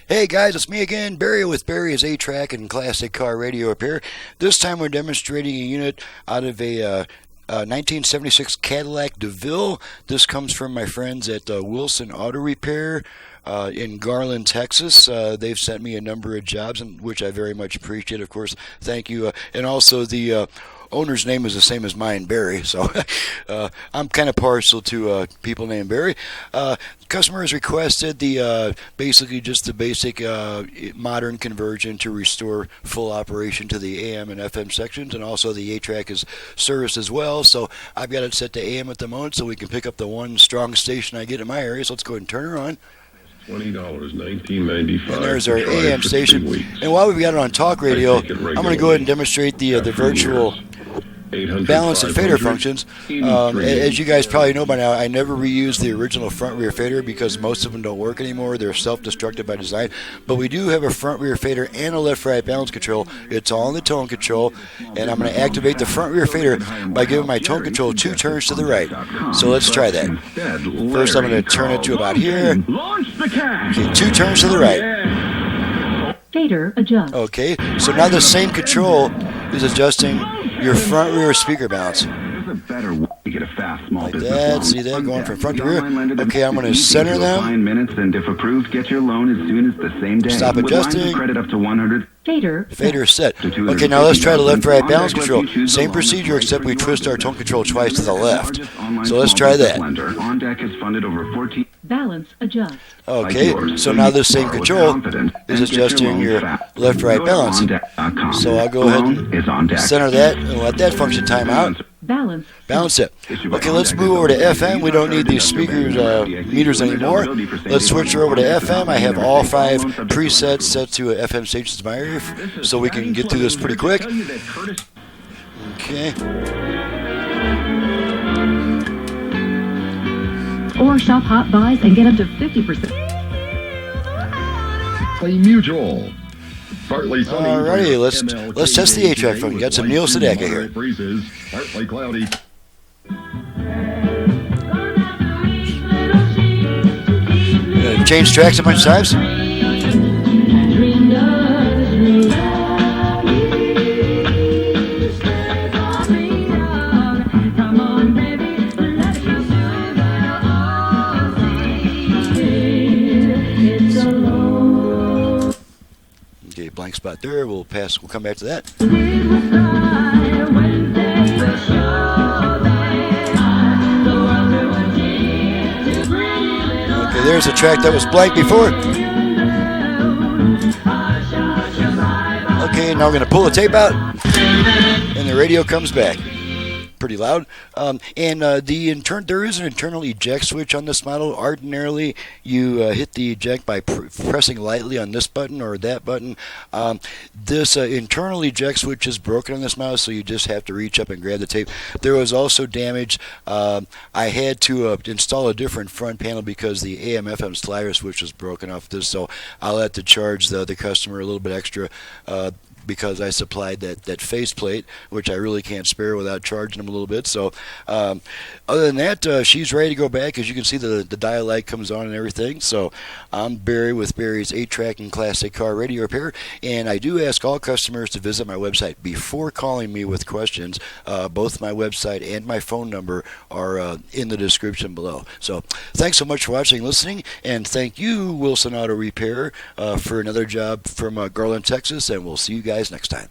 Hey guys, it's me again, Barry with Barry's 8-Track and Classic Car Radio Repair. This time we're demonstrating a unit out of a 1976 Cadillac DeVille. This comes from my friends at Wilson Auto Repair in Garland, Texas. They've sent me a number of jobs, which I very much appreciate, of course. Thank you. And also the owner's name is the same as mine, Barry, so I'm kind of partial to people named Barry. Customer has requested the basically just the basic modern conversion to restore full operation to the AM and FM sections, and also the 8-Track is serviced as well. So I've got it set to AM at the moment, so we can pick up the one strong station I get in my area. So let's go ahead and turn her on. $20, $19.95. And there's our AM station. And while we've got it on talk radio, I'm going to go ahead and demonstrate the virtual balance and fader functions. As you guys probably know by now, I never reuse the original front rear fader because most of them don't work anymore. They're self-destructive by design. But we do have a front rear fader and a left right balance control. It's all in the tone control, and I'm going to activate the front rear fader by giving my tone control 2 turns to the right. So let's try that. First I'm going to turn it to about here. Okay, 2 turns to the right. Fader adjust. Okay, so now the same control is adjusting your front rear speaker balance. Like that, see that, going from front to rear. Okay, I'm going to center them. Stop adjusting. Fader set. Okay, now let's try the left right balance control. Same procedure, except we twist our tone control twice to the left. So let's try that. Balance adjust. Okay, so now this same control is adjusting your left right balance. So I'll go ahead and center that and let that function time out. Balance it. Okay, let's move over to FM. We don't need these speakers meters anymore. Let's switch her over to FM. I have all 5 presets set to FM stations in my area, so we can get through this pretty quick. Okay. Or shop Hot Buys and get up to 50%. Mutual. Partly sunny. Alrighty, let's test the 8-Track function. Got some Neil Sedaka here. Breezes, partly cloudy. Change tracks a bunch of times. Okay, blank spot there. We'll come back to that. Okay, there's a track that was blank before. Okay, now we're going to pull the tape out, and the radio comes back. Pretty loud. There is an internal eject switch on this model. Ordinarily, you hit the eject by pressing lightly on this button or that button. This internal eject switch is broken on this model, so you just have to reach up and grab the tape. There was also damage. I had to install a different front panel because the AM-FM slider switch was broken off this, so I'll have to charge the customer a little bit extra because I supplied that faceplate, which I really can't spare without charging them a little bit. So other than that, she's ready to go back. As you can see, the dial light comes on and everything. So I'm Barry with Barry's 8-Track and Classic Car Radio Repair, and I do ask all customers to visit my website before calling me with questions. Both my website and my phone number are in the description below. So thanks so much for watching and listening, and thank you, Wilson Auto Repair, for another job from Garland, Texas, and we'll see you guys next time.